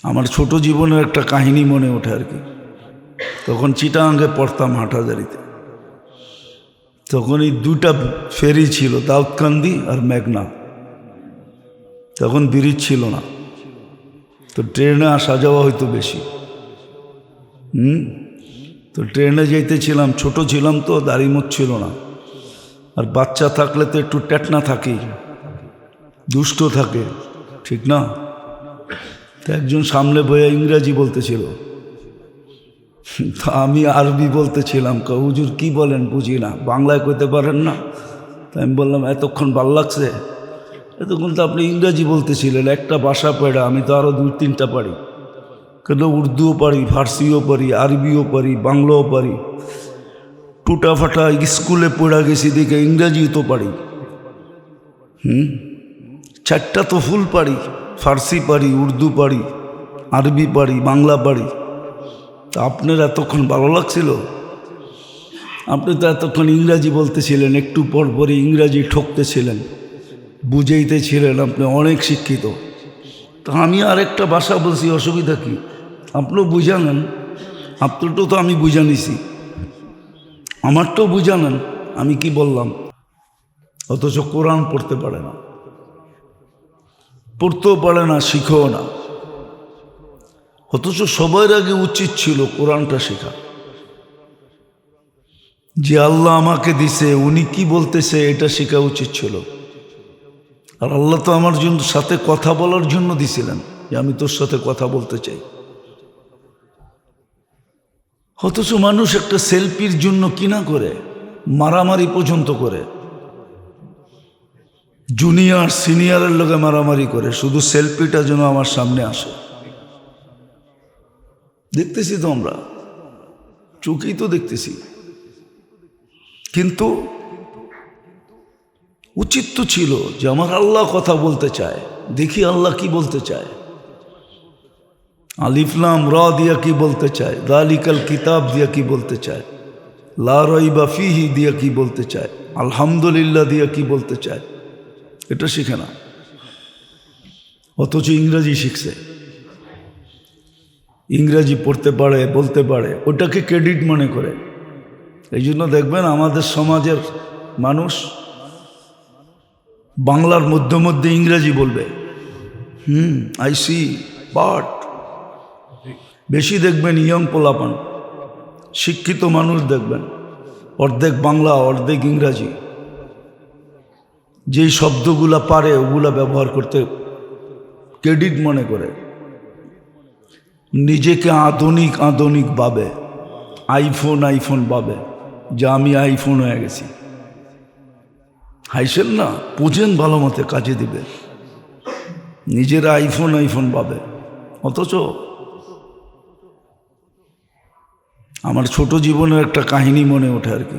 আমার ছোট জীবনের একটা কাহিনী মনে ওঠে আর কি। তখন চিটাগাঙ্গে পড়তাম হাটহাজারিতে। তখন এই দুটা ফেরি ছিল, দাউদকান্দি আর মেঘনা। তখন ব্রিজ ছিল না, তো ট্রেনে আসা যাওয়া হয়তো বেশি। তো ট্রেনে যাইতেছিলাম, ছোট ছিলাম তো, দাড়ি মুখ ছিল না। আর বাচ্চা থাকলে তো একটু টেটনা থাকি, দুষ্ট থাকে, ঠিক না? তো একজন সামনে বইয়া ইংরাজি বলতেছিল, তো আমি আরবি বলতেছিলাম। হুজুর কি বলেন বুঝি না, বাংলায় কইতে পারেন না? তো আমি বললাম এতক্ষণ ভাল লাগছে, এতক্ষণ তো আপনি ইংরাজি বলতেছিলেন, একটা ভাষা পড়া, আমি তো আরও 2-3টা পারি। কেন উর্দুও পারি, ফার্সিও পারি, আরবিও পারি, বাংলাও পারি। টুটা ফাটা স্কুলে পড়া গেছি দেখে ইংরাজিও তো পারি। 4টা তো ফুল পারি, ফার্সি পারি, উর্দু পারি, আরবি পারি, বাংলা পারি। তা আপনার এতক্ষণ ভালো লাগছিল? আপনি তো এতক্ষণ ইংরাজি বলতেছিলেন, একটু পর পরই ইংরাজি ঠকতেছিলেন, বুঝাইতেছিলেন, আপনি অনেক শিক্ষিত। তা আমি আরেকটা ভাষা বলছি, অসুবিধা কি? আপনিও বুঝানেন, আপনারটাও তো আমি বুঝা নিছি, আমারটাও বুঝানেন। আমি কি বললাম? অথচ কোরআন পড়তে পারে না, পড়তেও পারে না, শিখেও না। অথচ সবার আগে উচিত ছিল কোরআনটা শেখা। যে আল্লাহ আমাকে দিছে, উনি কি বলতেছে এটা শেখা উচিত ছিল। আর আল্লাহ তো আমার জন্য সাথে কথা বলার জন্য দিছিলেন, যে আমি তোর সাথে কথা বলতে চাই। অথচ মানুষ একটা সেলফির জন্য কি না করে, মারামারি পর্যন্ত করে, জুনিয়র সিনিয়রের লোকে মারামারি করে, শুধু সেলফিটা যেন আমার সামনে আসে। দেখতেছি তো আমরা, চোখেই তো দেখতেছি। কিন্তু উচিত তো ছিল যে আমার আল্লাহ কথা বলতে চায়, দেখি আল্লাহ কি বলতে চায়। আলিফ লাম রা দিয়া কি বলতে চায়, যালিকাল কিতাব দিয়া কি বলতে চায়, লা রাইবা ফিহি দিয়া কি বলতে চায়, আলহামদুলিল্লাহ দিয়া কি বলতে চায়, এটা শিখে না। অথচ ইংরাজি শিখছে, ইংরাজি পড়তে পারে, বলতে পারে, ওটাকে ক্রেডিট মনে করে। এই জন্য দেখবেন আমাদের সমাজের মানুষ বাংলার মধ্যে মধ্যে ইংরাজি বলবে, আই সি, বাট বেশি দেখবেন ইয়ং পোলাপান, শিক্ষিত মানুষ দেখবেন অর্ধেক বাংলা অর্ধেক ইংরাজি। যেই শব্দগুলা পারে ওগুলা ব্যবহার করতে ক্রেডিট মনে করে, নিজেকে আধুনিক আধুনিক ভাবে, আইফোন আইফোন ভাবে, যে আমি আইফোন হয়ে গেছি। হাইসেন না, বুঝেন ভালো মতে, কাজে দিবে। নিজেরা আইফোন আইফোন ভাবে। অথচ আমার ছোট জীবনের একটা কাহিনী মনে ওঠে আর কি।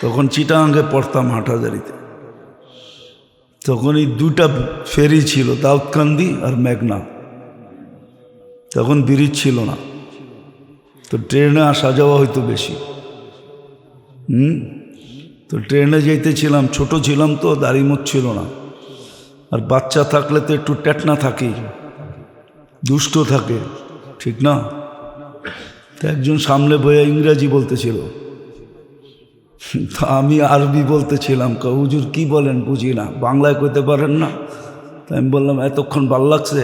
তখন চিটাগাঙ্গে পড়তাম হাটহাজারিতে। তখন এই দুটা ফেরি ছিল, দাউদকান্দি আর মেঘনা। তখন ব্রিজ ছিল না, তো ট্রেনে আসা যাওয়া হয়তো বেশি। তো ট্রেনে যাইতেছিলাম, ছোট ছিলাম তো, দাড়ি মুখ ছিল না। আর বাচ্চা থাকলে তো একটু টেটনা থাকি, দুষ্ট থাকে, ঠিক না? তো একজন সামনে বইয়া ইংরাজি বলতেছিল, তো আমি আরবি বলতেছিলাম। হুজুর কি বলেন বুঝি না, বাংলায় কইতে পারেন না? তো আমি বললাম এতক্ষণ ভাল লাগছে,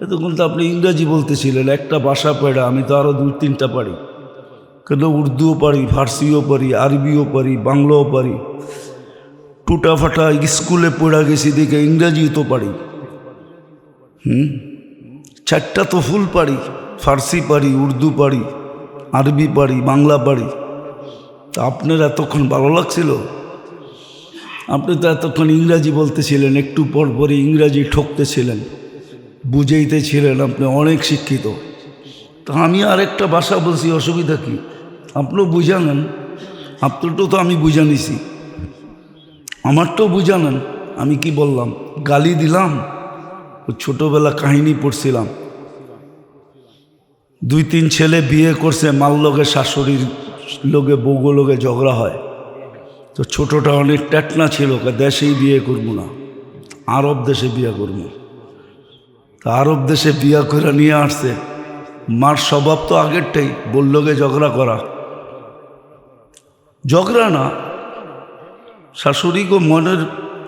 এতক্ষণ তো আপনি ইংরাজি বলতেছিলেন, একটা ভাষা পড়া, আমি তো আরও 2-3টা পারি। কেন উর্দুও পারি, ফার্সিও পারি, আরবিও পারি, বাংলাও পারি। টুটা ফাটা স্কুলে পড়া গেছি দেখে ইংরাজিও তো পারি। 4টা তো ফুল পারি, ফার্সি পারি, উর্দু পারি, আরবি পারি, বাংলা পারি। তা আপনার এতক্ষণ ভালো লাগছিল? আপনি তো এতক্ষণ ইংরাজি বলতেছিলেন, একটু পর পরই ইংরাজি ঠকতেছিলেন, বুঝাইতেছিলেন, আপনি অনেক শিক্ষিত। তা আমি আরেকটা ভাষা বলছি, অসুবিধা কি? আপনিও বুঝানেন, আপনারটাও তো আমি বুঝা নিছি, আমারটাও বুঝানেন। আমি কি বললাম? গালি দিলাম? ছোটবেলা কাহিনী পড়ছিলাম, 2-3 ছেলে বিয়ে করছে, মাল লগে শাশুড়ির লোকে বউগো লোকে ঝগড়া হয়। তো ছোটটা অনেক টেটনা ছিল, দেশেই বিয়ে করবো না, আরব দেশে বিয়ে করবো। তা আরব দেশে বিয়া করে নিয়ে আসছে। মার স্বভাব তো আগেরটাই, বললো গে ঝগড়া করা। ঝগড়া না, শাশুড়িকে মনের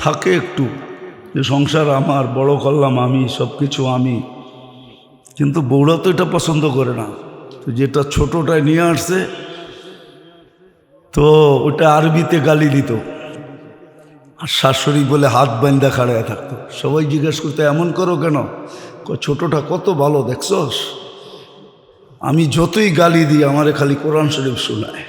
থাকে একটু যে সংসার আমার, বড় করলাম আমি, সব কিছু আমি, কিন্তু বউরা তো এটা পছন্দ করে না। তো যেটা ছোটটায় নিয়ে আসছে, তো ওটা আরবিতে গালি দিত, আর শাশুড়ি বলে হাত বান্ধা খাড়ায় থাকতো। সবাই জিজ্ঞেস করতে এমন করো কেন? ছোটটা কত ভালো দেখছস, আমি যতই গালি দিই আমারে খালি কোরআন শরীফ শোনায়।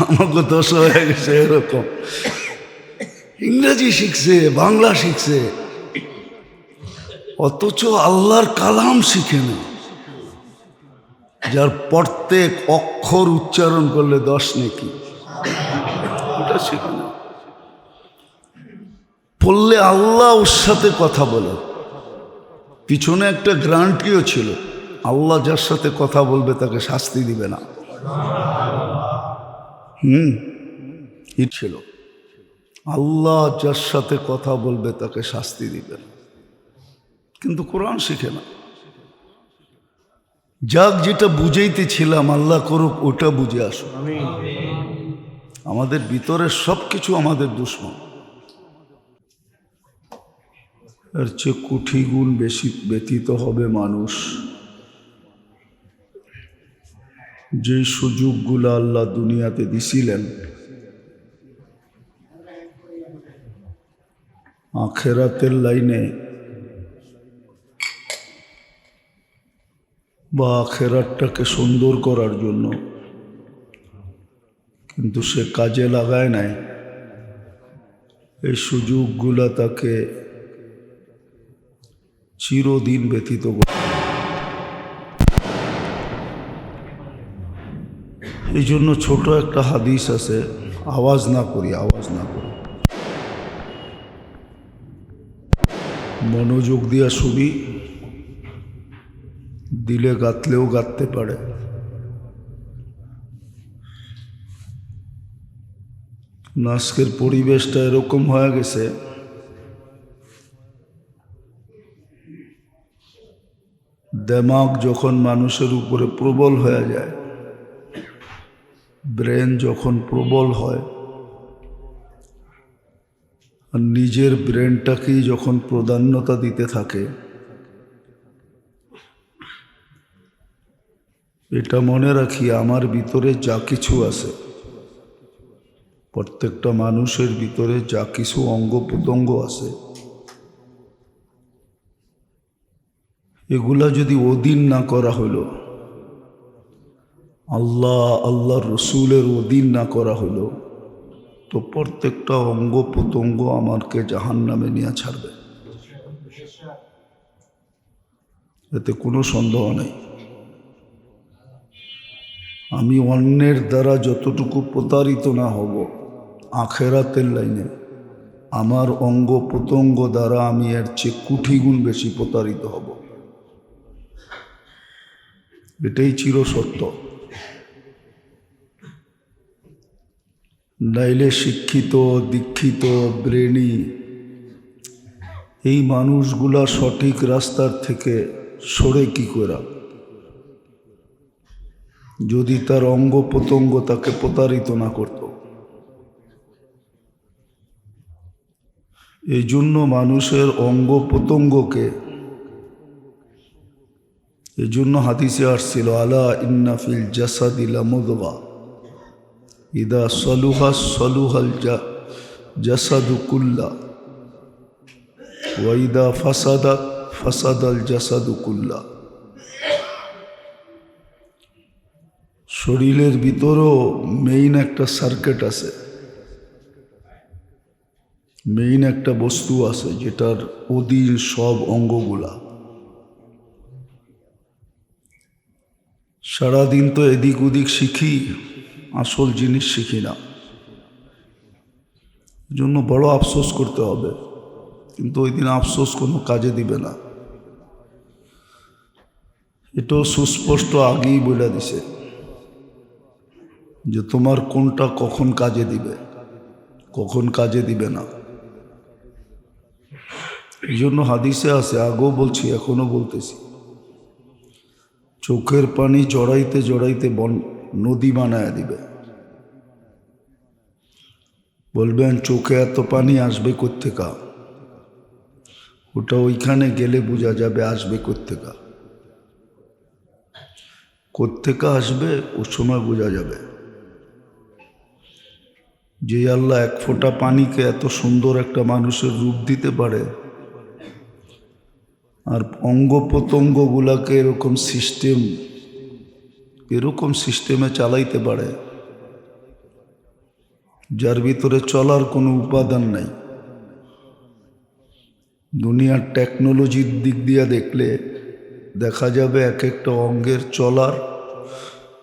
আমাকে দোষ হয়ে গেছে এরকম, ইংরেজি শিখছে, বাংলা শিখছে, অথচ আল্লাহর কালাম শিখে না। যার প্রত্যেক অক্ষর উচ্চারণ করলে 10 নেকি, ওটা শিখে না। পড়লে আল্লাহ ওর সাথে কথা বলে, পিছনে একটা গ্যারান্টিও ছিল, আল্লাহ যার সাথে কথা বলবে তাকে শাস্তি দিবে না। ছিল, আল্লাহ যার সাথে কথা বলবে তাকে শাস্তি দিবে না। কিন্তু কোরআন শিখে না। যাক, যেটা বুঝাইতেছিলাম, আল্লাহ করুক ওটা বুঝে আসো। আমাদের ভিতরে সব কিছু আমাদের দুশ্মন। এর চেয়ে কোটি গুণ বেশি ব্যতীত হবে মানুষ যে সুযোগগুলো আল্লাহ দুনিয়াতে দিছিলেন, আখেরাতের লাইনে বা আখেরাতটাকে সুন্দর করার জন্য, কিন্তু সে কাজে লাগায় নাই। এই সুযোগগুলা তাকে চিরদিন ব্যতীত করে। এই জন্য ছোট একটা হাদিস আছে, আওয়াজ না করি, আওয়াজ না করি, মনোযোগ দিয়া শুনি, দিলে গাঁথলেও গাঁথতে পারে। আজকের পরিবেশটা এরকম হয়ে গেছে, দিমাগ যখন মানুষের উপরে প্রবল হয়ে যায়, ব্রেন যখন প্রবল হয়, আর নিজের ব্রেনটাকেই যখন প্রাধান্যতা দিতে থাকে, এটা মনে রাখি, আমার ভিতরে যা কিছু আছে, প্রত্যেকটা মানুষের ভিতরে যা কিছু অঙ্গ প্রত্যঙ্গ আছে, এগুলা যদি অধীন না করা হলো, আল্লাহর রসুলের অধীন না করা হলো, তো প্রত্যেকটা অঙ্গ প্রত্যঙ্গ আমাকে জাহান্নামে নিয়ে ছাড়বে, এতে কোনো সন্দেহ নেই। আমি অন্যের দ্বারা যতটুকু প্রতারিত না হব, আখেরাতের লাইনে আমার অঙ্গ প্রত্যঙ্গ দ্বারা আমি এর চেয়ে কোটি গুণ বেশি প্রতারিত হব। এটাই চিরসত্য। নাইলে শিক্ষিত, দীক্ষিত, ব্রেনি এই মানুষগুলা সঠিক রাস্তার থেকে সরে কি করে, যদি তার অঙ্গ প্রত্যঙ্গ তাকে প্রতারিত না করত। এই জন্য মানুষের অঙ্গ প্রত্যঙ্গকে, এই জন্য হাদিসে আসছিল, আলা ইন্না ফিল জাসাদি লামুদগা ইদা সলুহা সলুহাল জাসাদু কুল্লা ওয়া ইদা ফাসাদা ফাসাদাল জাসাদু কুল্লা। শরীরের ভিতরেও মেইন একটা সার্কিট আছে, মেইন একটা বস্তু আছে যেটার অধীন সব অঙ্গগুলা। সারাদিন তো এদিক ওদিক শিখি, আসল জিনিস শিখি না, জন্য বড় আফসোস করতে হবে, কিন্তু ওই দিন আফসোস কোনো কাজে দিবে না। এটাও সুস্পষ্ট আগেই বলে দিছে যে তোমার কোনটা কখন কাজে দিবে, কখন কাজে দিবে না। এই জন্য হাদিসে আছে, আগেও বলছি এখনো বলতেছি, চোখের পানি জড়াইতে জড়াইতে নদী বানায় দিবে। বলবেন চোখে এত পানি আসবে কোত্থেকা? ওটা ওইখানে গেলে বোঝা যাবে আসবে কোত্থেকা। কোত্থেকা আসবে ও সময় বোঝা যাবে। যে আল্লাহ এক ফোঁটা পানিকে এত সুন্দর একটা মানুষের রূপ দিতে পারে, আর অঙ্গ প্রত্যঙ্গগুলাকে এরকম সিস্টেমে চালাইতে পারে যার ভিতরে চলার কোনো উপাদান নাই। দুনিয়ার টেকনোলজির দিক দিয়ে দেখলে দেখা যাবে এক একটা অঙ্গের চলার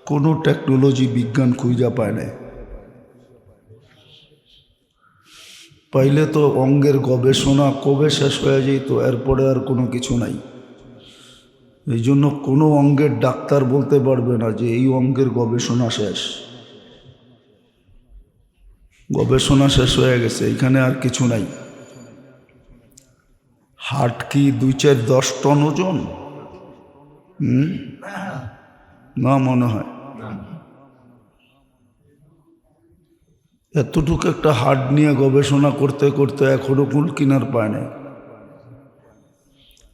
কোনো টেকনোলজি বিজ্ঞান খুঁজা পায় না। পাইলে তো অঙ্গের গবেষণা কবে শেষ হয়ে যেত, এরপরে আর কোনো কিছু নাই। এই জন্য কোনো অঙ্গের ডাক্তার বলতে পারবে না যে এই অঙ্গের গবেষণা শেষ, গবেষণা শেষ হয়ে গেছে, এখানে আর কিছু নাই। হার্ট কি 2-4-10 টন ওজন? না মনে হয়। এতটুকু একটা হার্ট নিয়ে গবেষণা করতে করতে এখনো কুল কিনার পায় না।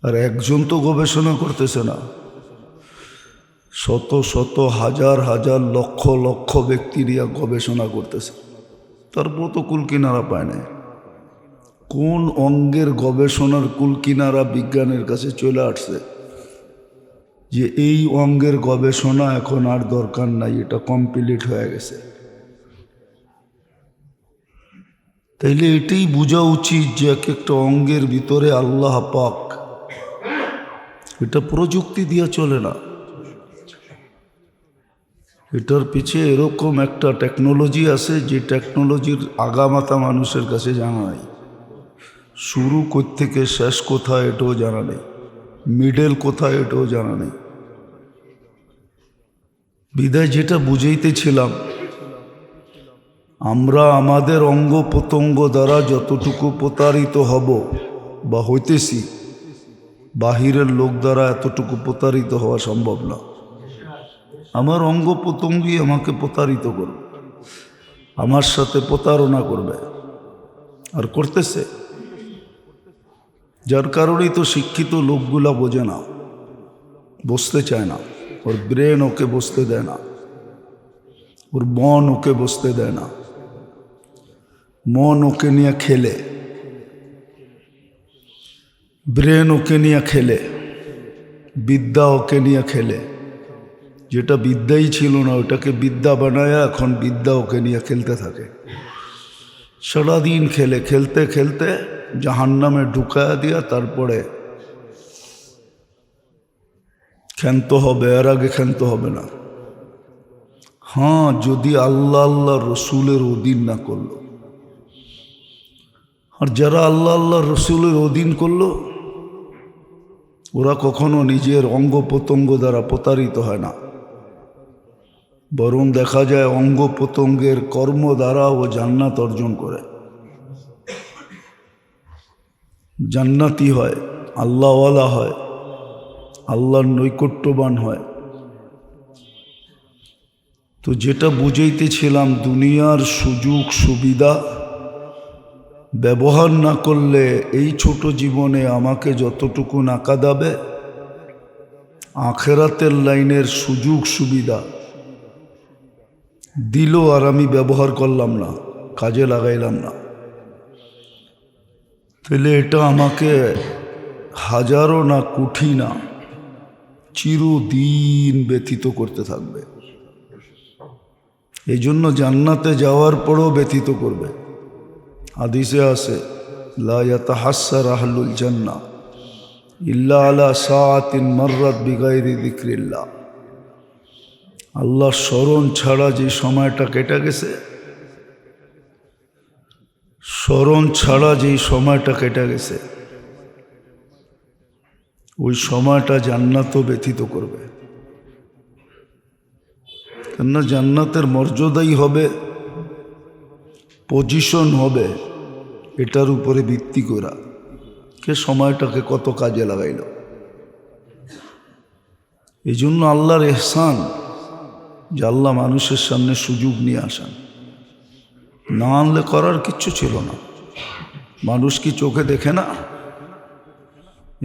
আর একজন তো গবেষণা করতেছে না, শত শত হাজার হাজার লক্ষ লক্ষ ব্যক্তি নিয়ে গবেষণা করতেছে, তারপর তো কুল কিনারা পায় না। কোন অঙ্গের গবেষণার কুল কিনারা বিজ্ঞানের কাছে চলে আসছে যে এই অঙ্গের গবেষণা এখন আর দরকার নাই, এটা কমপ্লিট হয়ে গেছে। তাইলে এটাই বোঝা উচিত যে এক একটা অঙ্গের ভিতরে আল্লাহ পাক, এটা প্রযুক্তি দিয়ে চলে না, এটার পিছে এরকম একটা টেকনোলজি আছে যে টেকনোলজির আগামাথা মানুষের কাছে জানা নেই। শুরু কোত্থেকে শেষ কোথায় এটাও জানা নেই, মিডল কোথায় এটাও জানা নেই। বিদায় যেটা বুঝাইতেছিলাম, আমরা আমাদের অঙ্গ প্রত্যঙ্গ দ্বারা যতটুকু প্রতারিত হব বা হইতেছি, বাহিরের লোক দ্বারা এতটুকু প্রতারিত হওয়া সম্ভব না। আমার অঙ্গ প্রত্যঙ্গই আমাকে প্রতারিত করবে, আমার সাথে প্রতারণা করবে, আর করতেছে। যার কারণেই তো শিক্ষিত লোকগুলা বোঝে না, বসতে চায় না, ওর ব্রেন ওকে বসতে দেয় না, ওর মন ওকে বসতে দেয় না। মন ওকে নিয়ে খেলে, ব্রেন ওকে নিয়ে খেলে, বিদ্যা ওকে নিয়ে খেলে। যেটা বিদ্যাই ছিল না ওটাকে বিদ্যা বানায় এখন বিদ্যা ওকে নিয়ে খেলতে থাকে। সারাদিন খেলে, খেলতে খেলতে জাহান্নামে ঢুকায়া দিয়া তারপরে ক্ষান্ত হবে, এর আগে ক্ষান্ত হবে না। হ্যাঁ, যদি আল্লাহ আল্লাহ রসুলের অধীন না করলো। আর যারা আল্লাহ আল্লাহ রসুলের অধীন করলো ওরা কখনো নিজের অঙ্গ প্রত্যঙ্গ দ্বারা প্রতারিত হয় না, বরং দেখা যায় অঙ্গ প্রত্যঙ্গের কর্ম দ্বারা ও জান্নাত অর্জন করে, জান্নাতি হয়, আল্লাহওয়ালা হয়, আল্লাহর নৈকট্যবান হয়। তো যেটা বুঝাইতেছিলাম, দুনিয়ার সুযোগ সুবিধা ব্যবহার না করলে এই ছোট জীবনে আমাকে যতটুকু না কাঁদাবে, আখেরাতের লাইনের সুযোগ সুবিধা দিল আর আমি ব্যবহার করলাম না, কাজে লাগাইলাম না, তাহলে এটা আমাকে হাজারো না কোটি না চিরদিন ব্যথিত করতে থাকবে। এই জন্য জান্নাতে যাওয়ার পরও ব্যথিত করবে। হাদিসে আছে, লা ইয়াতাহাসসার আহলুল জান্নাহ ইল্লা আলা সাআতিন মাররাত বিগাইরি যিকরিল্লাহ। আল্লাহর স্মরণ ছাড়া যে সময়টা কেটে গেছে, স্মরণ ছাড়া যেই সময়টা কেটে গেছে, ওই সময়টা জান্নাতও ব্যথিত করবে। কেননা জান্নাতের মর্যাদাই হবে, পজিশন হবে এটার উপরে ভিত্তি করা। কে সময়টাকে কত কাজে লাগাইল। এই জন্য আল্লাহর এহসান যে আল্লাহ মানুষের সামনে সুযোগ নিয়ে আসেন, না আনলে করার কিচ্ছু ছিল না। মানুষ কি চোখে দেখে না?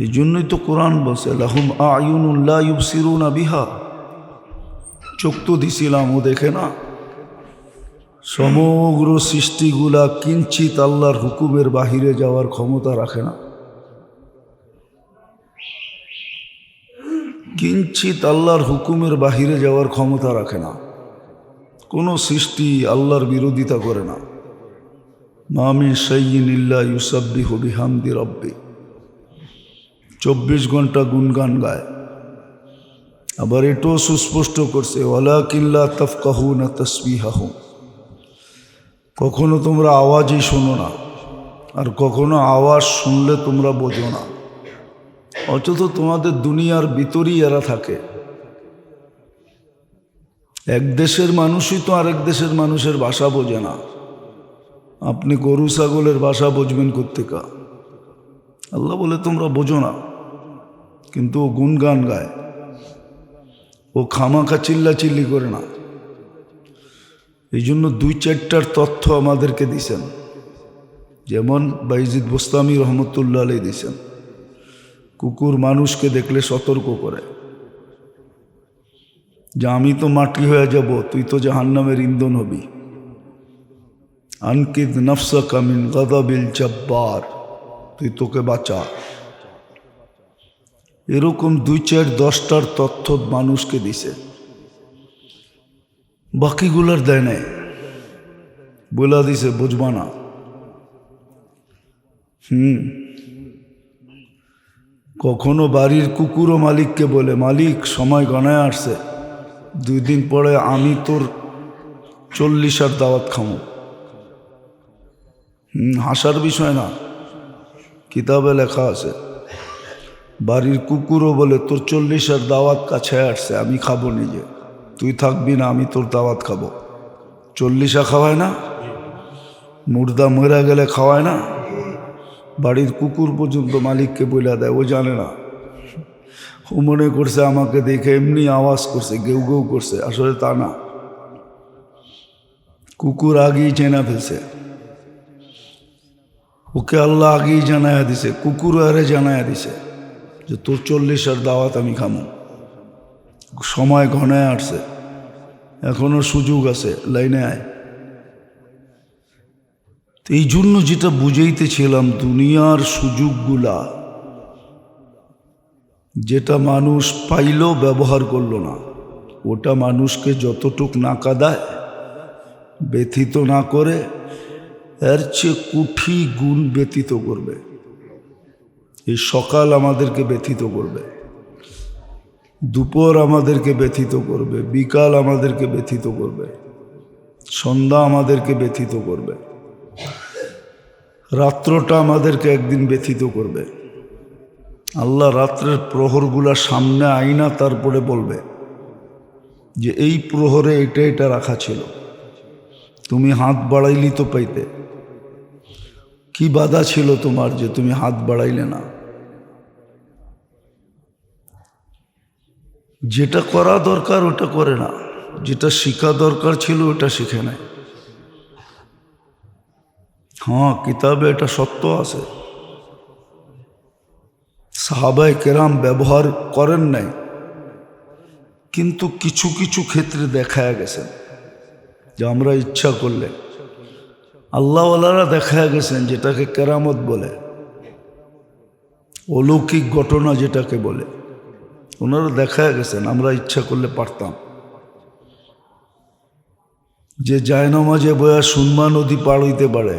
এই জন্যই তো কোরআন বলছে লাহুম আয়ুনুন লা ইউবসিরুনা বিহা, চোখ তো দিছিলাম, ও দেখে না। সমগ্র সৃষ্টিগুলা কিঞ্চিত আল্লাহর হুকুমের বাহিরে যাওয়ার ক্ষমতা রাখে না। কিঞ্চিত আল্লাহর হুকুমের বাহিরে যাওয়ার ক্ষমতা রাখে না। কোনো সৃষ্টি আল্লাহর বিরোধিতা করে না। মা মিন শাইইন ইল্লা ইউসাব্বিহু বিহামদি রাব্বি, 24 ঘন্টা গুনগান গায়। আবার এটাও সুস্পষ্ট করছে ওয়ালাকিন লা তাফকাহুনা তাসবিহাহুম, কখনো তোমরা আওয়াজই শোনো না, আর কখনো আওয়াজ শুনলে তোমরা বোঝো না। অথচ তোমাদের দুনিয়ার ভিতরেই এরা থাকে। এক দেশের মানুষই তো আরেক দেশের মানুষের ভাষা বোঝে না। আপনি গরু ছাগলের ভাষা বুঝবেন কোত্থেকা? আল্লাহ বলে তোমরা বোঝো না, কিন্তু ও গুনগান গায়, ও খামাখা চিল্লাচিল্লি করে না। এই জন্য 2-4টার তথ্য আমাদেরকে দিছেন, যেমন বাইজিদ বোস্তামি রহমতুল্লাহ আলাইহি দিছেন। কুকুর মানুষকে দেখলে সতর্ক করে যে আমি তো মাটি হয়ে যাব, তুই তো জাহান্নামের ইন্ধন হবি। আনকিদ নফসাকা মিন গাদাবিল জব্বার, তুই তোকে বাঁচা। এরকম 2-4-10টার তথ্য মানুষকে দিছে, বাকিগুলার দেয় নাই। বলা দিছে বুঝবা না। কখনো বাড়ির কুকুরও মালিককে বলে, মালিক সময় গণায় আসছে, 2 দিন পরে আমি তোর 40 দাওয়াত খামো। হাসার বিষয় না, কিতাবে লেখা আছে। বাড়ির কুকুরও বলে তোর 40 দাওয়াত কাছে আসছে, আমি খাবো নিজে, তুই থাকবি না, আমি তোর দাওয়াত খাবো। 40 খাওয়ায় না? মুর্দা মরা গেলে খাওয়ায় না? বাড়ির কুকুর পর্যন্ত মালিককে বইলা দেয়, ও জানে না। ও মনে করছে আমাকে দেখে এমনি আওয়াজ করছে, গেউ গেউ করছে, আসলে তা না। কুকুর আগেই চেনা ফেলছে, ওকে আল্লাহ আগেই জানায়া দিছে, কুকুর আরে জানায়া দিছে যে তোর 40 দাওয়াত আমি খামো। সময় ঘনায় আসছে, এখনো সুযোগ আছে, লাইনে আয়। এই জন্য যেটা বুঝাইতেছিলাম, দুনিয়ার সুযোগগুলা যেটা মানুষ পাইল ব্যবহার করলো না, ওটা মানুষকে যতটুক না কাঁদায়, ব্যথিত না করে, এর চেয়ে কোটি গুণ ব্যথিত করবে। এই সকাল আমাদেরকে ব্যথিত করবে, দুপুর আমাদেরকে ব্যথিত করবে, বিকাল আমাদেরকে ব্যথিত করবে, সন্ধ্যা আমাদেরকে ব্যথিত করবে, রাত্রটা আমাদেরকে একদিন ব্যথিত করবে। আল্লাহ রাত্রের প্রহরগুলা সামনে আইনা তারপরে বলবে যে এই প্রহরে এটা এটা রাখা ছিল, তুমি হাত বাড়াইলি তো পাইতে, কি বাধা ছিল তোমার যে তুমি হাত বাড়াইলে না? যেটা করা দরকার ওটা করে না, যেটা শিখা দরকার ছিল ওটা শিখে নাই। হ্যাঁ, কিতাবে এটা সত্য আছে। সাহাবায়ে কেরাম ব্যবহার করেন নাই, কিন্তু কিছু কিছু ক্ষেত্রে দেখা গেছেন যে আমরা ইচ্ছা করলে, আল্লাহওয়ালারা দেখা গেছেন যেটাকে কেরামত বলে, অলৌকিক ঘটনা যেটাকে বলে, ওনারা দেখা গেছেন আমরা ইচ্ছা করলে পারতাম। যে জায়নামাজে বয়া সুরমা নদী পার হইতে পারে,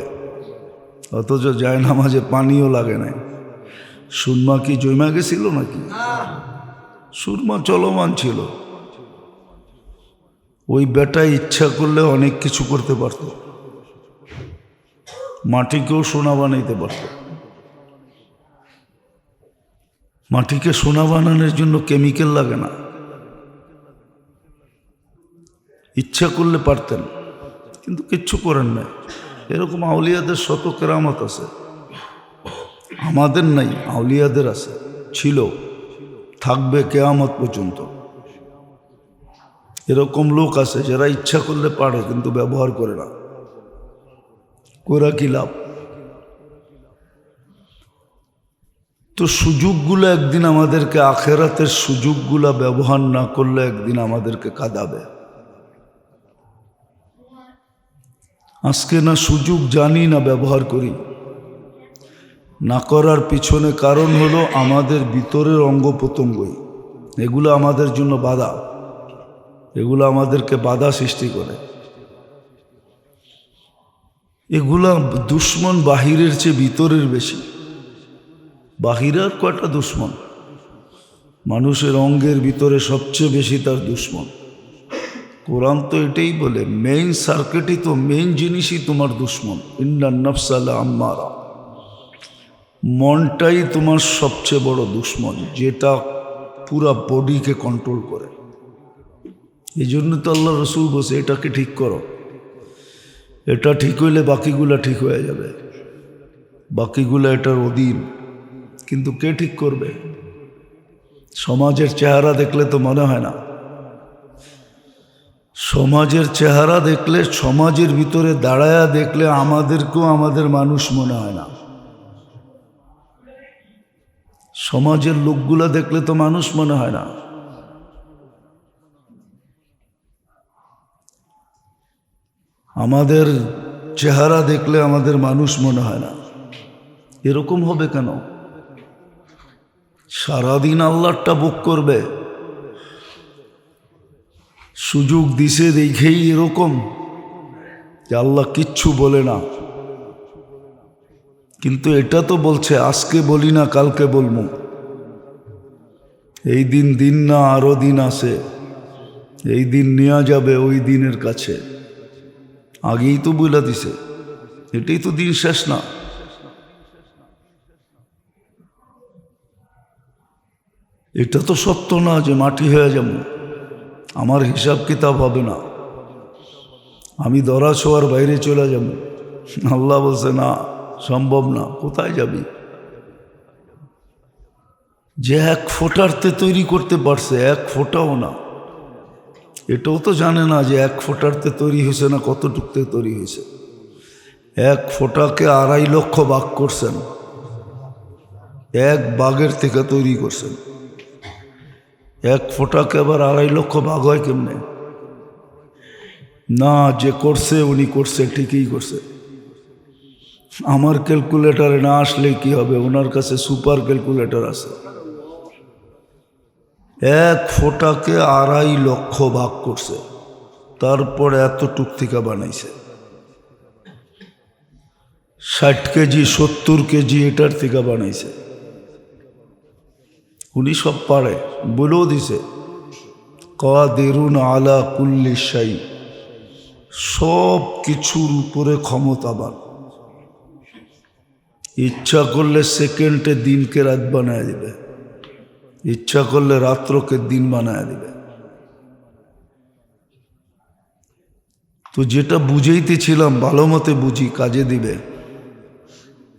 অথচ জায়নামাজে পানিও লাগে নাই। সুরমা কি জমা গেছিল নাকি? সুরমা চলমান ছিল। ওই বেটা ইচ্ছা করলে অনেক কিছু করতে পারত, মাটিকেও সোনা বানাইতে পারত। মাটিকে সোনা বানানোর জন্য কেমিক্যাল লাগে না, ইচ্ছা করলে পারতেন, কিন্তু কিচ্ছু করেন না। এরকম আউলিয়াদের শত কেরামত আছে। আমাদের নাই, আউলিয়াদের আছে, ছিল, থাকবে কিয়ামত পর্যন্ত। এরকম লোক আছে যারা ইচ্ছা করলে পারে কিন্তু ব্যবহার করে না, করা কি লাভ? তো সুযোগগুলো একদিন আমাদেরকে, আখেরাতের সুযোগগুলো ব্যবহার না করলে একদিন আমাদেরকে কাঁদাবে। আজকে না সুযোগ জানি না ব্যবহার করি, না করার পিছনে কারণ হলো আমাদের ভিতরের অঙ্গ প্রত্যঙ্গই, এগুলো আমাদের জন্য বাধা, এগুলো আমাদেরকে বাধা সৃষ্টি করে। এগুলা দুশ্মন বাহিরের চেয়ে ভিতরের বেশি। বাহিরের কয়টা দুশ্মন, মানুষের অঙ্গের ভিতরে সবচেয়ে বেশি তার দুশ্মন। কোরআন তো এটাই বলে, মেইন সার্কিটই তো, মেইন জিনিসই তোমার দুশ্মন। ইন্নান নাফসা লাআম্মারা, মনটাই তোমার সবচেয়ে বড় দুশ্মন, যেটা পুরা বডিকে কন্ট্রোল করে। এই জন্য তো আল্লাহ রসুল বলছে এটাকে ঠিক করো, এটা ঠিক হইলে বাকিগুলা ঠিক হয়ে যাবে, বাকিগুলা এটার অধীন। কিন্তু কে ঠিক করবে? সমাজের চেহারা দেখলে তো মনে হয় না। সমাজের চেহারা দেখলে, সমাজের ভিতরে দাঁড়ায়া দেখলে আমাদেরকেও আমাদের মানুষ মনে হয় না। সমাজের লোকগুলা দেখলে তো মানুষ মনে হয় না। আমাদের চেহারা দেখলে আমাদের মানুষ মনে হয় না। এরকম হবে কেন? সারাদিন আল্লাহটা বুক করবে, সুযোগ দিছে দেখেই এরকম যে আল্লাহ কিচ্ছু বলে না। কিন্তু এটা তো বলছে আজকে বলি না কালকে বলবো, এই দিন দিন না আরো দিন আছে, এই দিন নেওয়া যাবে ওই দিনের কাছে, আগেই তো বলে দিছে। এটাই তো দিন শেষ না। এটা তো সত্য না যে মাটি হয়ে যাব, আমার হিসাব কিতাব হবে না, আমি ধরা ছোঁয়ার বাইরে চলে যাব। আল্লাহ বলছে না, সম্ভব না। কোথায় যাবি? যে এক ফোঁটারতে তৈরি করতে পারছে, এক ফোঁটাও না, এটাও তো জানে না যে এক ফোঁটারতে তৈরি হয়েছে না কতটুকতে তৈরি হয়েছে। এক ফোঁটাকে 2.5 লক্ষ ভাগ করছেন, এক বাঘের থেকে তৈরি করছেন। এক ফোঁটাকে আবার 2.5 লক্ষ ভাগ হয় কেমনে? না, যে করছে উনি করছে, ঠিকই করছে। আমার ক্যালকুলেটারে না আসলে কি হবে, ওনার কাছে সুপার ক্যালকুলেটর আছে। এক ফোঁটাকে 2.5 লক্ষ ভাগ করছে, তারপরে এতটুক থেকে বানাইছে। 60 কেজি 70 কেজি এটার থেকে বানাইছে। উনি সব পারে, বলেও দিছে কাদিরুন আলা কুল্লি শাই, সব কিছুর উপরে ক্ষমতাবান। ইচ্ছা করলে সেকেন্ডে দিনকে রাত বানায় দিবে, ইচ্ছা করলে রাত্রকে দিন বানায় দিবে। তো যেটা বুঝাইতেছিলাম ভালো মতে বুঝি, কাজে দিবে,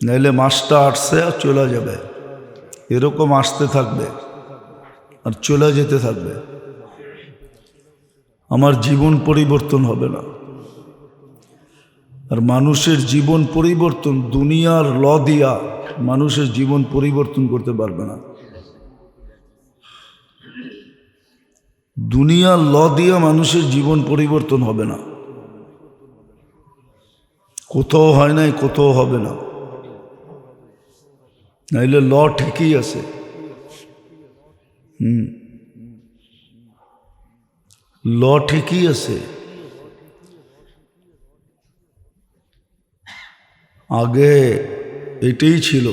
নাইলে মাসটা আসছে আর চলে যাবে। এরকম আসতে থাকবে আর চলে যেতে থাকবে। আমার জীবন পরিবর্তন হবে না। আর মানুষের জীবন পরিবর্তন, দুনিয়ার ল দিয়া মানুষের জীবন পরিবর্তন করতে পারবে না। দুনিয়ার ল দিয়া মানুষের জীবন পরিবর্তন হবে না। কোথাও হয় নাই, কোথাও হবে না। নাইলে ল ঠিকই আছে। ল ঠিকই আছে। আগে এটাই ছিল,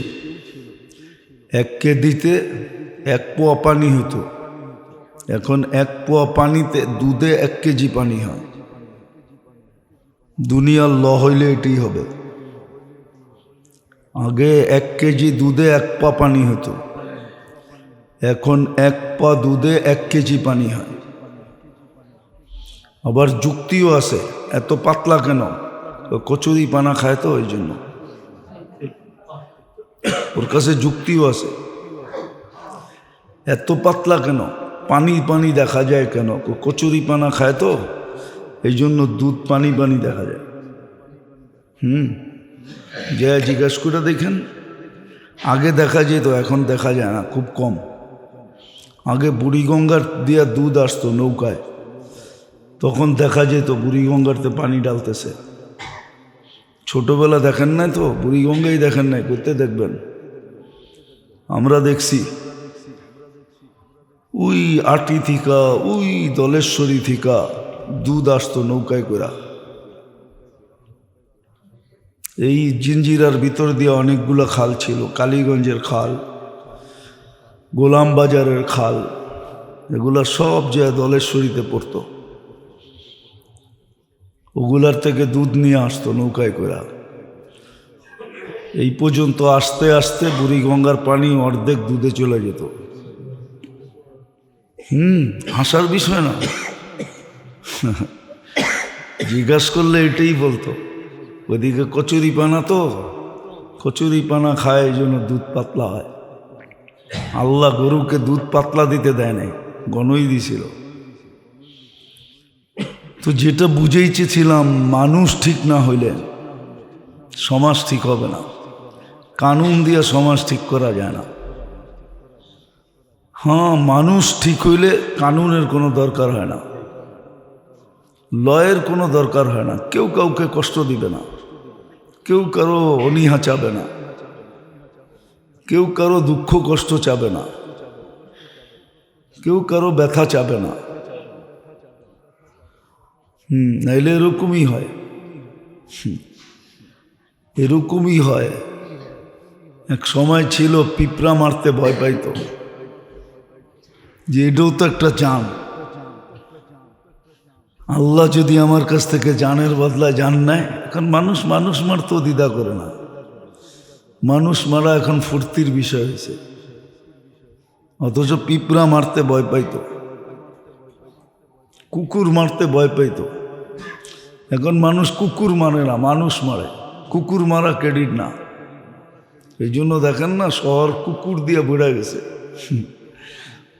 1 কেজিতে 1 পোয়া পানি হতো। এখন 1 পোয়া পানিতে, দুধে 1 কেজি পানি হয়। দুনিয়ার ল হইলে এটাই হবে। আগে 1 কেজি দুধে 1 পা পানি হতো, এখন 1 পা দুধে 1 কেজি পানি হয়। আবার যুক্তিও আছে, এত পাতলা কেন? কচুরি পানা খায় তো ওই জন্য। ওর কাছে যুক্তিও আছে। এত পাতলা কেন, পানি পানি দেখা যায় কেন? কচুরি পানা খায় তো, এই জন্য দুধ পানি পানি দেখা যায়। যে জিজ্ঞাসা করে দেখেন, আগে দেখা যেত, এখন দেখা যায় না, খুব কম। আগে বুড়িগঙ্গার দিয়া দুধ আসতো নৌকায়, তখন দেখা যেত বুড়িগঙ্গারতে পানি ডালতেছে। ছোটবেলা দেখেন নাই তো, বুড়িগঙ্গাই দেখেন নাই, করতে দেখবেন। আমরা দেখছি ওই আটি থিকা, ওই দলেশ্বরী থিকা দুধ আসতো নৌকায় করে। এই জিঞ্জিরার ভিতর দিয়ে অনেকগুলো খাল ছিল, কালীগঞ্জের খাল, গোলাম বাজারের খাল, এগুলা সব যে দলেশ্বরীতে পড়তো। ওগুলার থেকে দুধ নিয়ে আসতো নৌকায় করে। এই পর্যন্ত আস্তে আস্তে বুড়িগঙ্গার পানি অর্ধেক দুধে চলে যেত। হাসার বিষয় না, জিজ্ঞাসা করলে এটাই বলতো। ওইদিকে কচুরি পানা, তো কচুরি পানা খায়, এই জন্য দুধ পাতলা হয়। আল্লাহ গরুকে দুধ পাতলা দিতে দেয় নাই, ঘনই দিছিল। তো যেটা বুঝেইছিলাম, মানুষ ঠিক না হইলে সমাজ ঠিক হবে না। কানুন দিয়ে সমাজ ঠিক করা যায় না। হ্যাঁ, মানুষ ঠিক হইলে কানুনের কোনো দরকার হয় না, লয়ের কোনো দরকার হয় না। কেউ কাউকে কষ্ট দিবে না, কেউ কারো অনীহা চাবে না, কেউ কারো দুঃখ কষ্ট চাবে না, কেউ কারো ব্যথা চাবে না। নাইলে এরকমই হয়, এরকমই হয়। এক সময় ছিল পিঁপড়া মারতে ভয় পাইতো, যে এটাও তো একটা জান। আল্লাহ যদি আমার কাছ থেকে জানের বদলায় জান নেয়, এখন মানুষ মারতেও দ্বিধা করে না। মানুষ মারা এখন ফুর্তির বিষয় হয়েছে, অথচ পিঁপড়া মারতে ভয় পাইতো, কুকুর মারতে ভয় পাইতো। এখন মানুষ কুকুর মারে না, মানুষ মারে। কুকুর মারা ক্রেডিট না। এই জন্য দেখেন না, শহর কুকুর দিয়ে বেড়ে গেছে।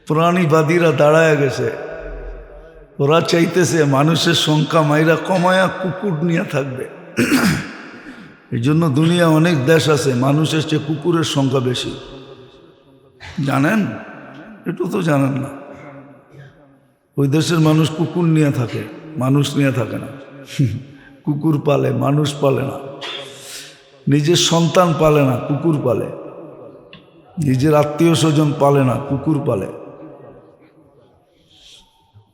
প্রাণীবাদীরা দাঁড়ায় গেছে, ওরা চাইতেছে মানুষের সংখ্যা মাইরা কমায়া কুকুর নিয়ে থাকবে। এই জন্য দুনিয়া অনেক দেশ আছে মানুষের চেয়ে কুকুরের সংখ্যা বেশি, জানেন? একটু তো জানেন না। ওই দেশের মানুষ কুকুর নিয়ে থাকে, মানুষ নিয়ে থাকে না। কুকুর পালে, মানুষ পালে না। নিজের সন্তান পালে না, কুকুর পালে। নিজের আত্মীয় স্বজন পালে না, কুকুর পালে।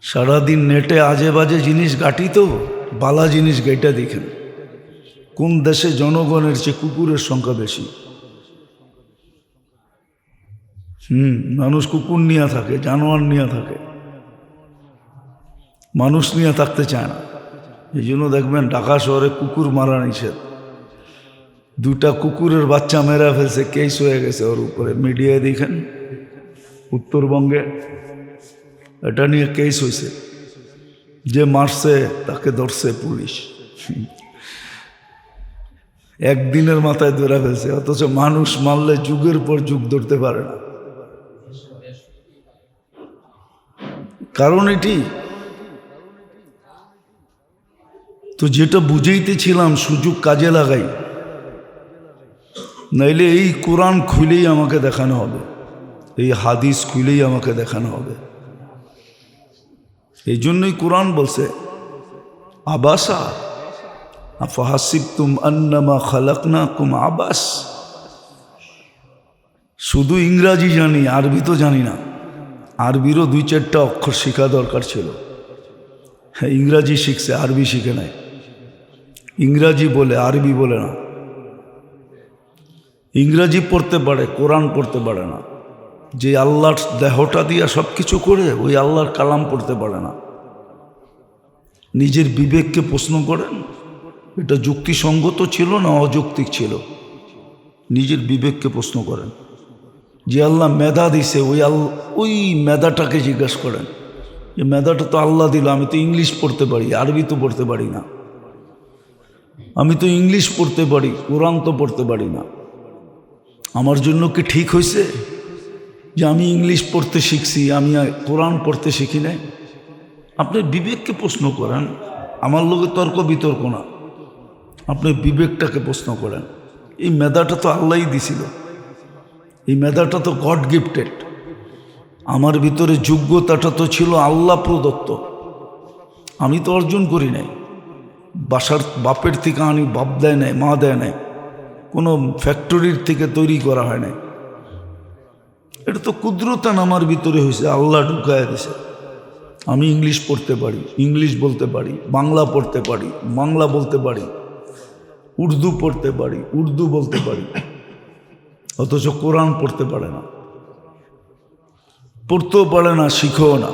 সারাদিন নেটে আজে বাজে জিনিস ঘাটি, তো বালা জিনিস ঘেটা দেখেন কোন দেশে জনগণের চেয়ে কুকুরের সংখ্যা বেশি। মানুষ কুকুর নিয়ে থাকে, জানোয়ার নিয়ে থাকে, মানুষ নিয়ে থাকতে চায় না। এই জন্য দেখবেন ঢাকা শহরে কুকুর মারা নিষেধ। 2টা কুকুরের বাচ্চা মেরা ফেলছে, কেস হয়ে গেছে ওর উপরে। মিডিয়ায় দেখেন উত্তরবঙ্গে এটা নিয়ে কেস হয়েছে, যে মারছে তাকে ধরছে পুলিশ। একদিনের মাথায় ধরে ফেলছে, অথচ মানুষ মারলে যুগের পর যুগ ধরতে পারে না। কারণ এটি তো, যেটা বুঝাইতেছিলাম, সুযোগ কাজে লাগাই, নাইলে এই কোরআন খুলেই আমাকে দেখানো হবে, এই হাদিস খুলেই আমাকে দেখানো হবে। এই জন্যই কোরআন বলছে, আবাসা আফাহাসিবতুম আন্নামা খালাকনাকুম আবাস। শুধু ইংরাজি জানি, আরবি তো জানি না। আরবিরও 2-4টা অক্ষর শেখা দরকার ছিল। হ্যাঁ, ইংরাজি শিখছে, আরবি শিখে নাই। ইংরাজি বলে, আরবি বলে না। ইংরাজি পড়তে পারে, কোরআন পড়তে পারে না। যে আল্লাহর দেহটা দিয়া সব কিছু করে, ওই আল্লাহর কালাম পড়তে পারে না। নিজের বিবেককে প্রশ্ন করেন, এটা যুক্তিসঙ্গত ছিল না অযৌক্তিক ছিল? নিজের বিবেককে প্রশ্ন করেন। যে আল্লাহ মেধা দিছে, ওই মেধাটাকে জিজ্ঞাসা করেন যে মেধাটা তো আল্লাহ দিল, আমি তো ইংলিশ পড়তে পারি, আরবি তো পড়তে পারি না। আমি তো ইংলিশ পড়তে পারি, কোরআন তো পড়তে পারি না। আমার জন্য কি ঠিক হয়েছে যে আমি ইংলিশ পড়তে শিখছি, আমি কোরআন পড়তে শিখি নাই? আপনি বিবেককে প্রশ্ন করেন, আমার লোকে তর্ক বিতর্ক না। আপনি বিবেকটাকে প্রশ্ন করেন। এই মেধাটা তো আল্লাহই দিছিল, এই মেধাটা তো গড গিফটেড। আমার ভিতরে যোগ্যতাটা তো ছিল আল্লাহ প্রদত্ত, আমি তো অর্জন করি নাই। বাপের থেকে আনি, বাপ দেয় নাই, মা দেয় নাই, কোনো ফ্যাক্টরির থেকে তৈরি করা হয় নাই। এটা তো কুদরতান আমার ভিতরে হয়েছে, আল্লাহ ঢুকায় দিছে। আমি ইংলিশ পড়তে পারি, ইংলিশ বলতে পারি, বাংলা পড়তে পারি, বাংলা বলতে পারি, উর্দু পড়তে পারি, উর্দু বলতে পারি, অথচ কোরআন পড়তে পারে না, পড়তেও পারে না, শিখেও না।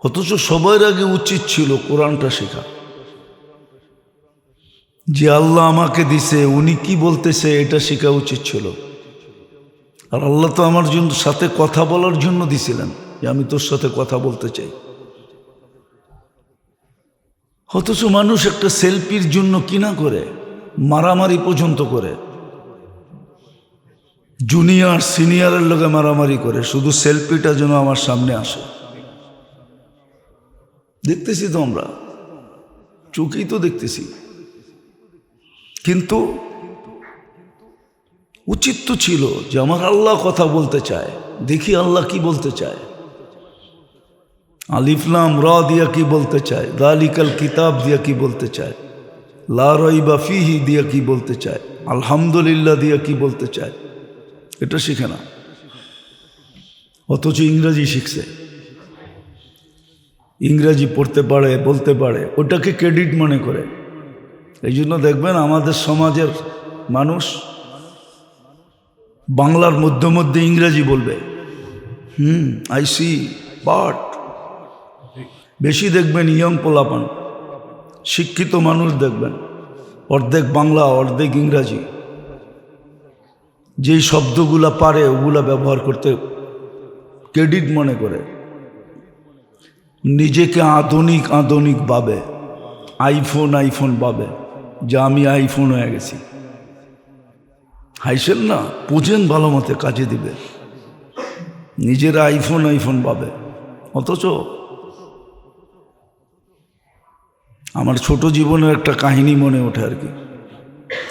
অথচ সবার আগে উচিত ছিল কোরআনটা শেখা। যে আল্লাহ আমাকে দিছে, উনি কি বলতেছে এটা শেখা উচিত ছিল। আর আল্লাহ তো আমার জন্য সাথে কথা বলার জন্য দিছিলেন, যে আমি তোর সাথে কথা বলতে চাই। অথচ মানুষ একটা সেলফির জন্য কি না করে, মারামারি পর্যন্ত করে, জুনিয়র সিনিয়রের লোকে মারামারি করে, শুধু সেলফিটা যেন আমার সামনে আসে। দেখতেছি তো আমরা, চোখেই তো দেখতেছি। কিন্তু উচিত তো ছিল যে আমার আল্লাহ কথা বলতে চায়, দেখি আল্লাহ কি বলতে চায়। আলিফ লাম রা দিয়া কি বলতে চায়, যালিকাল কিতাব দিয়া কি বলতে চায়, লা রাইবা ফিহি দিয়া কি বলতে চায়, আলহামদুলিল্লাহ দিয়া কি বলতে চায়, এটা শিখে না। অথচ ইংরাজি শিখছে, ইংরাজি পড়তে পারে, বলতে পারে, ওটাকে ক্রেডিট মনে করে। এই জন্য দেখবেন আমাদের সমাজের মানুষ বাংলার মধ্যে মধ্যে ইংরাজি বলবে। আই সি, বাট বেশি দেখবেন ইয়ং পোলাপান, শিক্ষিত মানুষ দেখবেন অর্ধেক বাংলা অর্ধেক ইংরাজি। যেই শব্দগুলা পারে ওগুলা ব্যবহার করতে ক্রেডিট মনে করে, নিজেকে আধুনিক আধুনিক ভাবে, আইফোন আইফোন ভাবে যে আমি আইফোন হয়ে গেছি। হাইসেন না, বুঝেন ভালো মতে, কাজে দিবে। নিজেরা আইফোন আইফোন ভাবে। অথচ আমার ছোট জীবনের একটা কাহিনী মনে ওঠে আর কি।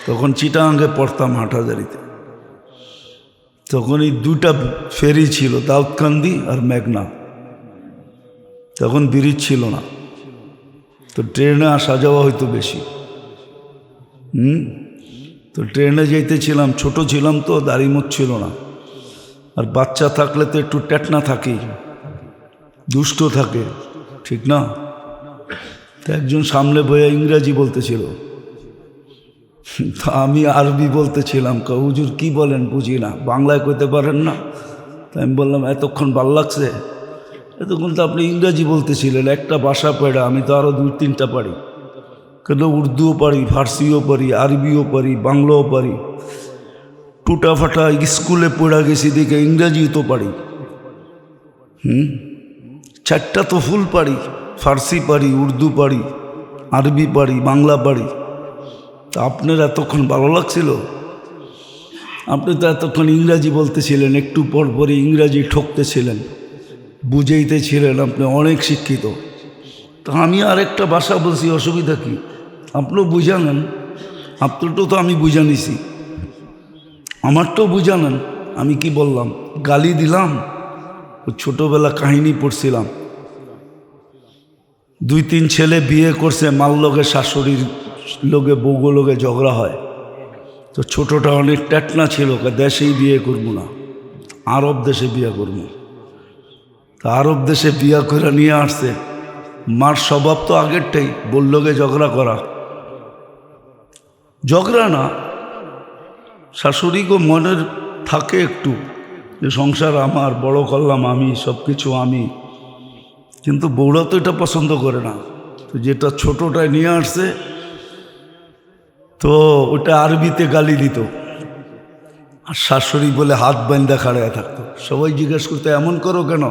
তখন চিটাগাঙ্গে পড়তাম, হাটহাজারিতে। তখন এই দুটা ফেরি ছিল, দাউদকান্দি আর মেঘনা। তখন ব্রিজ ছিল না, তো ট্রেনে আসা যাওয়া হয়তো বেশি। তো ট্রেনে যাইতেছিলাম, ছোট ছিলাম তো, দাড়িমোট ছিল না। আর বাচ্চা থাকলে তো একটু ট্যাটনা থাকেই, দুষ্ট থাকে, ঠিক না? তো একজন সামনে বইয়া ইংরাজি বলতেছিল, তো আমি আরবি বলতেছিলাম। হুজুর কি বলেন বুঝি না, বাংলায় কইতে পারেন না? তো আমি বললাম এতক্ষণ ভাল লাগছে, এতক্ষণ তো আপনি ইংরাজি বলতেছিলেন, একটা ভাষা পড়া, আমি তো আরও 2-3টা পারি। কেন উর্দুও পারি, ফার্সিও পারি, আরবিও পারি, বাংলাও পারি, টুটা ফাটা স্কুলে পড়া গেছি দিকে ইংরাজিও তো পারি। 4টা তো ফুল পারি, ফার্সি পারি, উর্দু পারি, আরবি পারি, বাংলা পারি। তা আপনার এতক্ষণ ভালো লাগছিল? আপনি তো এতক্ষণ ইংরাজি বলতেছিলেন, একটু পর পরে ইংরাজি ঠকতেছিলেন, বুঝাইতেছিলেন, আপনি অনেক শিক্ষিত। তা আমি আরেকটা ভাষা বলছি, অসুবিধা কি? আপনিও বুঝালেন, আপনারটাও তো আমি বুঝা নিছি, আমারটাও বুঝালেন। আমি কি বললাম? গালি দিলাম? ছোটবেলা কাহিনী পড়ছিলাম, 2-3 ছেলে বিয়ে করছে, মাল লগে শাশুড়ির লোকে বউগো লোকে ঝগড়া হয়। তো ছোটটা অনেক ট্যাটনা ছিল, দেশেই বিয়ে করবো না, আরব দেশে বিয়ে করবো। তা আরব দেশে বিয়ে করে নিয়ে আসছে। মার স্বভাব তো আগেরটাই, বললোকে ঝগড়া করা, ঝগড়া না, শাশুড়িকে মনের থাকে একটু যে সংসার আমার, বড় করলাম আমি, সব কিছু আমি। কিন্তু বউরা তো এটা পছন্দ করে না। তো যেটা ছোটটায় নিয়ে আসছে, তো ওটা আরবিতে গালি দিত, আর শাশুড়ি বলে হাত বান্ধা খাড়ায় থাকতো। সবাই জিজ্ঞেস করতো এমন করো কেন?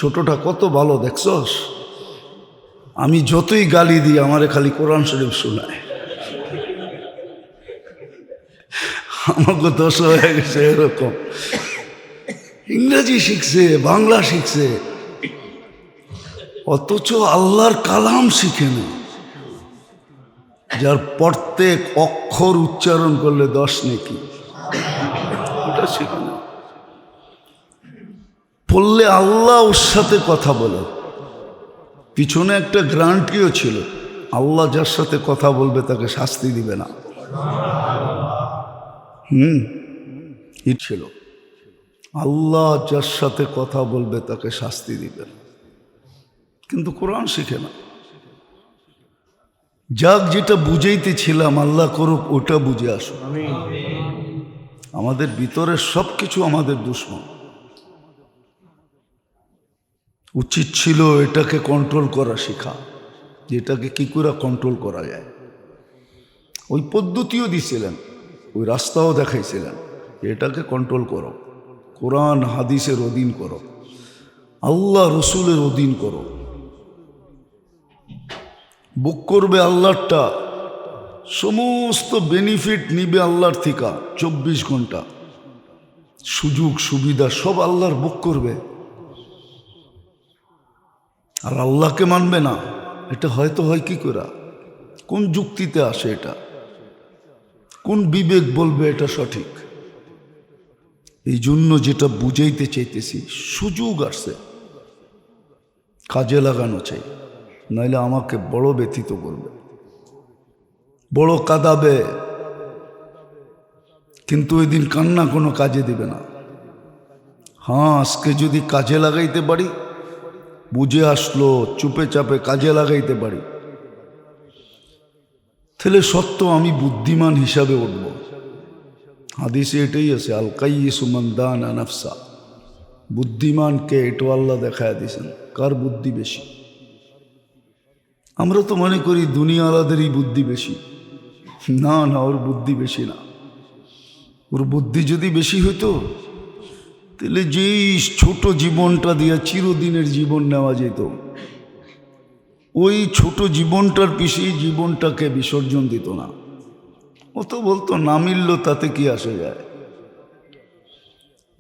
ছোটটা কত ভালো দেখছস, আমি যতই গালি দিই আমারে খালি কোরআন শরীফ শোনায়। আমাকে 10 হয়ে গেছে এরকম। ইংরেজি শিখছে, বাংলা শিখছে, অথচ আল্লাহর কালাম শিখে না। যার প্রত্যেক অক্ষর উচ্চারণ করলে 10 নেকি, ওটা শিখে না। পড়লে আল্লাহ ওর সাথে কথা বলে। পিছনে একটা গ্যারান্টিও ছিল, আল্লাহ যার সাথে কথা বলবে তাকে শাস্তি দিবে না। ছিল আল্লাহ যার সাথে কথা বলবে তাকে শাস্তি দিবে না। কিন্তু কোরআন শিখে না। যাক, যেটা বুঝাইতেছিলাম আল্লাহ করুক ওটা বুঝে আসো। আমাদের ভিতরে সব কিছু আমাদের দুশ্মন। উচিত ছিল এটাকে কন্ট্রোল করা শেখা, যেটাকে কি করে কন্ট্রোল করা যায়। ওই পদ্ধতিও দিছিলেন, ওই রাস্তাও দেখাইছিলেন, এটাকে কন্ট্রোল করো, কোরআন হাদিসের অধীন করো, আল্লাহ রসুলের অধীন করো। বুক করবে আল্লাহরটা, সমস্ত বেনিফিট নিবে আল্লাহর থেকে। 24 ঘন্টা সুযোগ সুবিধা সব আল্লাহর বুক করবে, আর আল্লাহকে মানবে না। এটা হয়তো হয় কি করে? কোন যুক্তিতে আসে এটা? কোন বিবেক বলবে এটা সঠিক? এই জন্য যেটা বুঝাইতে চাইতেছি, সুযোগ আসছে, কাজে লাগানো চাই, নাইলে আমাকে বড় ব্যথিত করবে, বড় কাঁদাবে। কিন্তু ওই দিন কান্না কোনো কাজে দিবে না। হ্যাঁ, আজকে যদি কাজে লাগাইতে পারি, বুঝে আসলো, চুপে চাপে কাজে লাগাইতে পারি, তাহলে সত্য আমি বুদ্ধিমান হিসাবে উঠব। হাদিসে এটাই আছে, আল কাইয়িসু মান দানা নাফসা। বুদ্ধিমানকে এটা আল্লাহ দেখায় দিয়েছেন, কার বুদ্ধি বেশি। আমরা তো মনে করি দুনিয়াওয়ালাদেরই বুদ্ধি বেশি। না না, ওর বুদ্ধি বেশি না। ওর বুদ্ধি যদি বেশি হইতো তাহলে যেই ছোট জীবনটা দিয়ে চিরদিনের জীবন নেওয়া যেত, ওই ছোট জীবনটার পিছিয়ে জীবনটাকে বিসর্জন দিত না। ও তো বলতো না মিলল তাতে কি আসে যায়,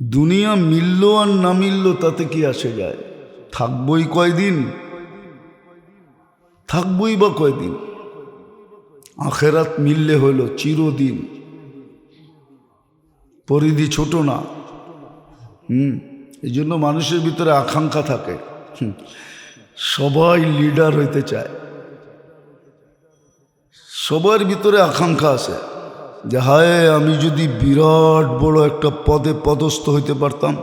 দুনিয়া মিলল আর না মিলল তাতে কি আসে যায়। থাকবই কয়দিন, থাকবই বা কয়দিন। আখেরাত মিললে হইল চিরদিন। পরিধি ছোট না। এই জন্য মানুষের ভিতরে আকাঙ্ক্ষা থাকে, সবাই লিডার হইতে চায়। সবার ভিতরে আকাঙ্ক্ষা আছে যে হায় আমি যদি বিরাট বড় একটা পদে পদস্থ হইতে পারতাম।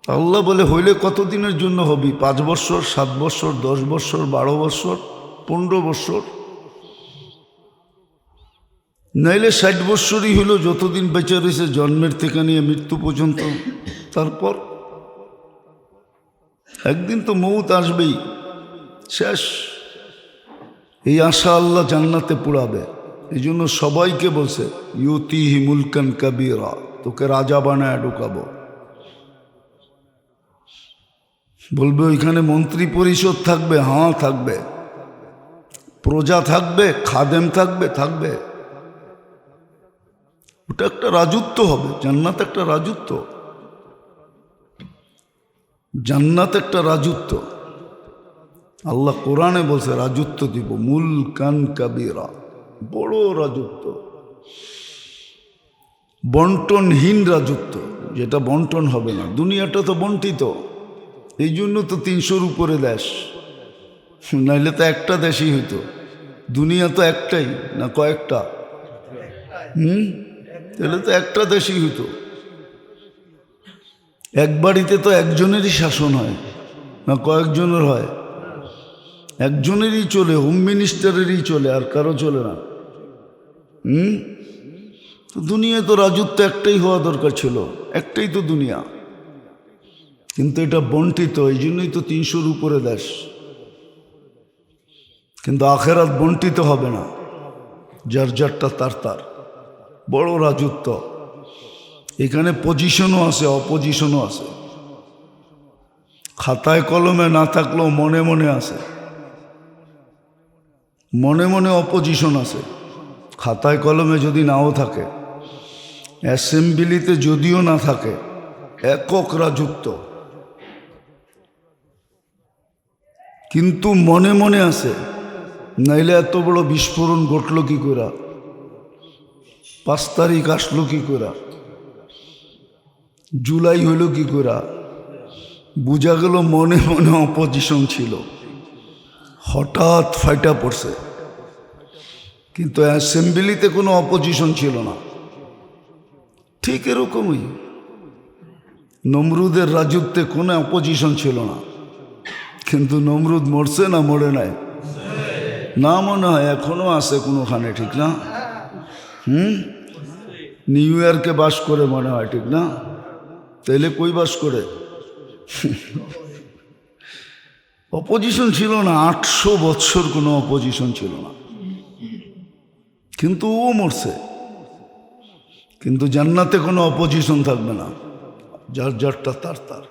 আল্লাহ বলে হইলে কতদিনের জন্য হবি? 5 বছর, 7 বছর, 10 বছর, 12 বছর, 15 বছর, নাইলে 60 বছরই হইল, যতদিন বেঁচে রয়েছে জন্মের থেকে নিয়ে মৃত্যু পর্যন্ত। তারপর একদিন তো মৌত আসবেই, শেষ। এই আশা আল্লাহ জান্নাতে পুরাবে। এই জন্য সবাইকে বলছে ইউতিহি মুলকান কাবীরা, তোকে রাজা বানায় ঢুকাবো। বলবে ওইখানে মন্ত্রী পরিষদ থাকবে, হ্যাঁ থাকবে, প্রজা থাকবে, খাদেম থাকবে, থাকবে। ওটা একটা রাজত্ব হবে। জান্নাত একটা রাজত্ব, জান্নাত একটা রাজত্ব। আল্লাহ কোরআনে বলছে রাজত্ব দিব, মুলকান কাবীরা, বড় রাজত্ব, বন্টনহীন রাজত্ব, যেটা বন্টন হবে না। দুনিয়াটা তো বন্টিত, এই জন্য তো 300-র উপরে দেশ, নাইলে তো একটা দেশই হইতো। দুনিয়া তো একটাই না কয়েকটা? তাহলে তো একটা দেশই হইতো। এক বাড়িতে তো একজনেরই শাসন হয় না কয়েকজনের হয়? একজনেরই চলে, হোম মিনিস্টারেরই চলে, আর কারো চলে না। তো দুনিয়ায় তো রাজত্ব একটাই হওয়া দরকার ছিল, একটাই তো দুনিয়া, কিন্তু এটা বন্টিত, এই জন্যই তো 300-র উপরে দেশ। কিন্তু আখেরাত বন্টিত হবে না, যার যারটা তার তার, বড় রাজত্ব। এখানে পজিশনও আছে, অপজিশনও আছে। খাতায় কলমে না থাকলেও মনে মনে আছে, মনে মনে অপোজিশন আছে। খাতায় কলমে যদি নাও থাকে, অ্যাসেম্বলিতে যদিও না থাকে, একক রাজত্ব, কিন্তু মনে মনে আছে। নাইলে এত বড় বিস্ফোরণ ঘটল কি করে? 5 তারিখ আসলো কি করে? জুলাই হইল কি করে? বোঝা গেল মনে মনে অপোজিশন ছিল, হঠাৎ ফাইটা পড়ছে। কিন্তু অ্যাসেম্বলিতে কোনো অপোজিশন ছিল না। ঠিক এরকমই নমরুদের রাজত্বে কোনো অপোজিশন ছিল না, কিন্তু নমরুদ মরছে না মরে নাই? না, মনে হয় এখনো আছে কোনোখানে, ঠিক না? নিউ ইয়র্কে বাস করে মনে হয়, ঠিক না? তাইলে কই বাস করে? অপোজিশন ছিল না, 800 বছর কোনো অপোজিশন ছিল না, কিন্তু ও মরছে। কিন্তু জান্নাতে কোনো অপোজিশন থাকবে না, যার যারটা তার তার।